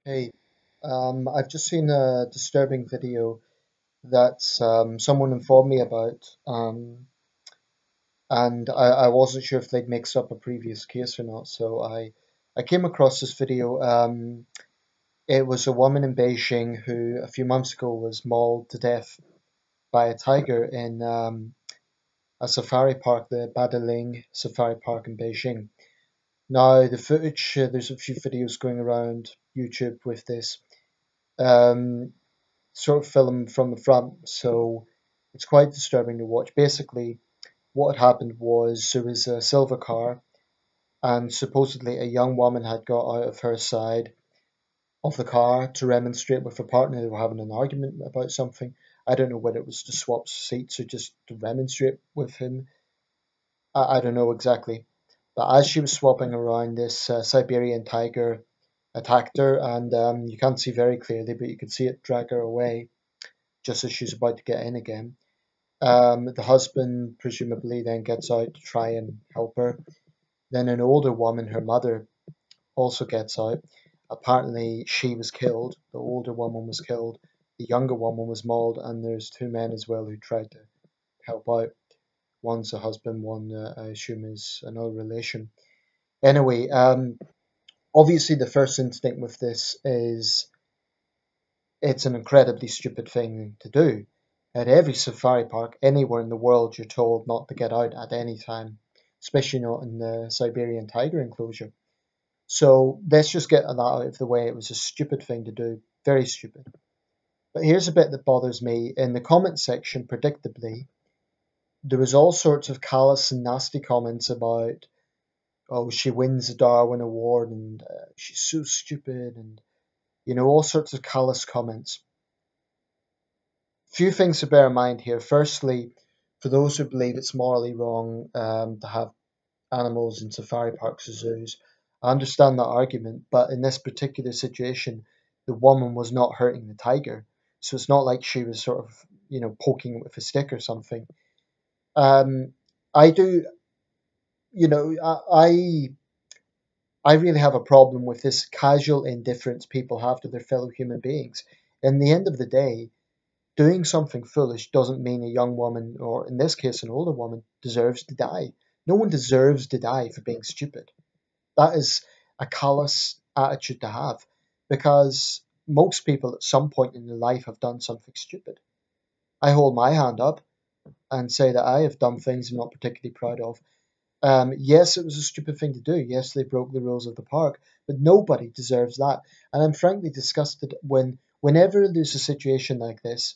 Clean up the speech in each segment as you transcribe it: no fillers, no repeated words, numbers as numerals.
Hey, I've just seen a disturbing video that someone informed me about, and I wasn't sure if they'd mixed up a previous case or not. So I came across this video. It was a woman in Beijing who a few months ago was mauled to death by a tiger in a safari park, the Badaling Safari Park in Beijing. Now, the footage, there's a few videos going around YouTube with this. Um, Sort of film from the front, so it's quite disturbing to watch. Basically, what had happened was there was a silver car, and supposedly a young woman had got out of her side of the car to remonstrate with her partner. They were having an argument about something. I don't know whether it was to swap seats or just to remonstrate with him. I don't know exactly. But as she was swapping around, this Siberian tiger attacked her, and you can't see very clearly, but you could see it drag her away just as she's about to get in again. The husband presumably then gets out to try and help her. Then an older woman, her mother, also gets out. Apparently, she was killed. The older woman was killed. The younger woman was mauled, and there's two men as well who tried to help out. One's a husband, one I assume is another relation. Anyway, obviously the first instinct with this is it's an incredibly stupid thing to do. At every safari park, anywhere in the world, you're told not to get out at any time, especially not in the Siberian tiger enclosure. So let's just get that out of the way. It was a stupid thing to do, very stupid. But here's a bit that bothers me. In the comment section, predictably, there was all sorts of callous and nasty comments about, oh, she wins the Darwin Award and she's so stupid and, all sorts of callous comments. Few things to bear in mind here. Firstly, for those who believe it's morally wrong to have animals in safari parks or zoos, I understand that argument, but in this particular situation, the woman was not hurting the tiger, so it's not like she was sort of, poking it with a stick or something. Um, I do, I really have a problem with this casual indifference people have to their fellow human beings. In the end of the day, doing something foolish doesn't mean a young woman, or in this case, an older woman, deserves to die. No one deserves to die for being stupid. That is a callous attitude to have because most people at some point in their life have done something stupid. I hold my hand up and say that I have done things I'm not particularly proud of. Yes, it was a stupid thing to do. Yes, they broke the rules of the park, but nobody deserves that. And I'm frankly disgusted whenever there's a situation like this,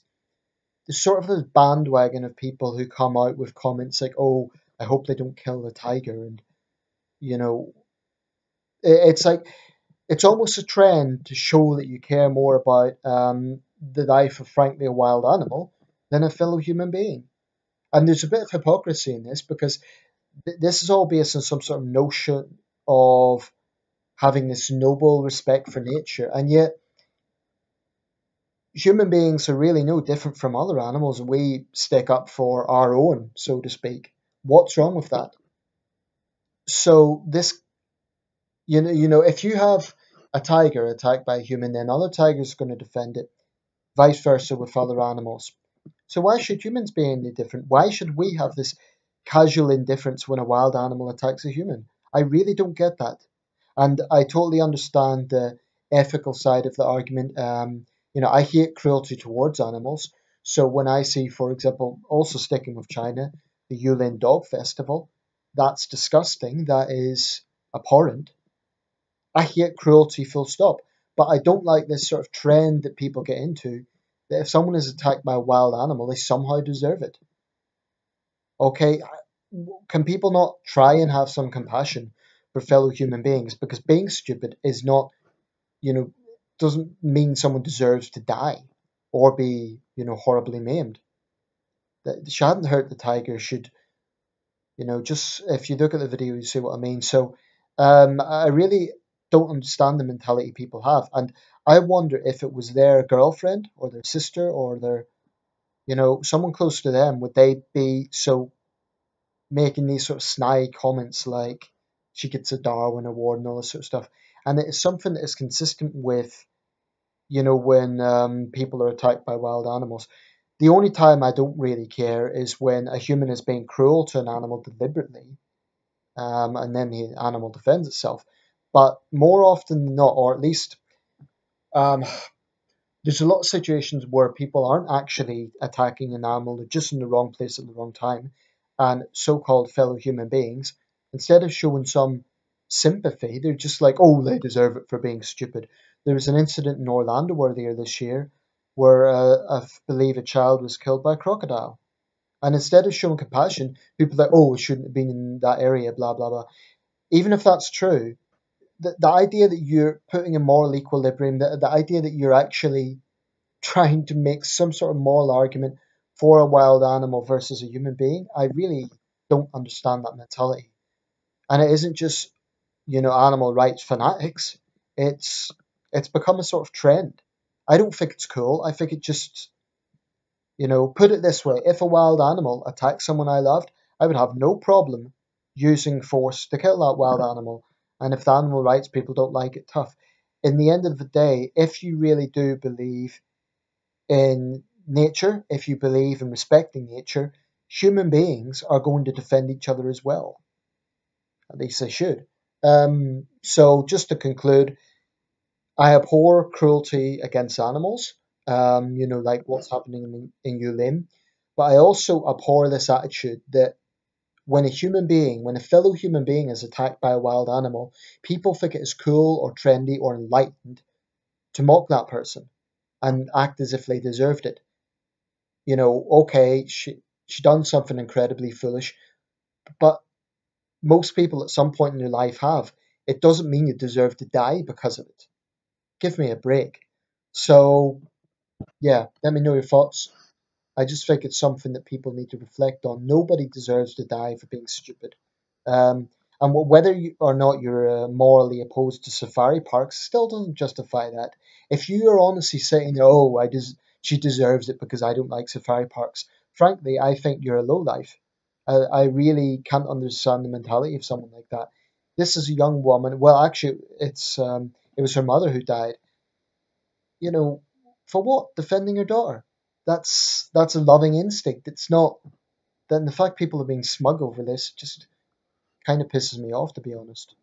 there's sort of this bandwagon of people who come out with comments like, "Oh, I hope they don't kill the tiger," and you know, it's like it's almost a trend to show that you care more about the life of, frankly, a wild animal than a fellow human being. And there's a bit of hypocrisy in this because this is all based on some sort of notion of having this noble respect for nature, and yet human beings are really no different from other animals. We stick up for our own, so to speak. What's wrong with that? So this, if you have a tiger attacked by a human, then other tigers are going to defend it. Vice versa with other animals. So why should humans be any different? Why should we have this casual indifference when a wild animal attacks a human? I really don't get that. And I totally understand the ethical side of the argument. I hate cruelty towards animals. So when I see, for example, also sticking with China, the Yulin Dog Festival, that's disgusting. That is abhorrent. I hate cruelty, full stop. But I don't like this sort of trend that people get into that if someone is attacked by a wild animal, they somehow deserve it. Okay, can people not try and have some compassion for fellow human beings? Because being stupid is not, you know, doesn't mean someone deserves to die or be, horribly maimed. That she hadn't hurt the tiger should, just if you look at the video, you see what I mean. So, I really don't understand the mentality people have, and I wonder if it was their girlfriend or their sister or their, someone close to them, would they be so making these sort of snide comments like she gets a Darwin Award and all this sort of stuff. And it is something that is consistent with when people are attacked by wild animals. The only time I don't really care is when a human is being cruel to an animal deliberately, and then the animal defends itself. But more often than not, or at least um, there's a lot of situations where people aren't actually attacking an animal, they're just in the wrong place at the wrong time. And so called fellow human beings, instead of showing some sympathy, they're just like, oh, they deserve it for being stupid. There was an incident in Orlando earlier this year where I believe a child was killed by a crocodile. And instead of showing compassion, people are like, oh, it shouldn't have been in that area, blah, blah, blah. Even if that's true, the idea that you're putting a moral equilibrium, the idea that you're actually trying to make some sort of moral argument for a wild animal versus a human being, I really don't understand that mentality. And it isn't just, animal rights fanatics. It's it's become a sort of trend. I don't think it's cool. I think it just, put it this way, if a wild animal attacked someone I loved, I would have no problem using force to kill that wild animal. And if the animal rights people don't like it, tough. In the end of the day, if you really do believe in nature, if you believe in respecting nature, human beings are going to defend each other as well. At least they should. So, just to conclude, I abhor cruelty against animals, like what's happening in Yulin. But I also abhor this attitude that when a fellow human being is attacked by a wild animal, people think it is cool or trendy or enlightened to mock that person and act as if they deserved it. Okay, she done something incredibly foolish, but most people at some point in their life have. It doesn't mean you deserve to die because of it. Give me a break. So yeah, let me know your thoughts. I just think it's something that people need to reflect on. Nobody deserves to die for being stupid. Um, and whether you or not you're morally opposed to safari parks still doesn't justify that. If you are honestly saying, "Oh, she deserves it because I don't like safari parks," frankly, I think you're a lowlife. I really can't understand the mentality of someone like that. This is a young woman. Well, actually, it was her mother who died. You know, for what? Defending her daughter. That's a loving instinct. It's not. Then the fact people are being smug over this just kind of pisses me off, to be honest.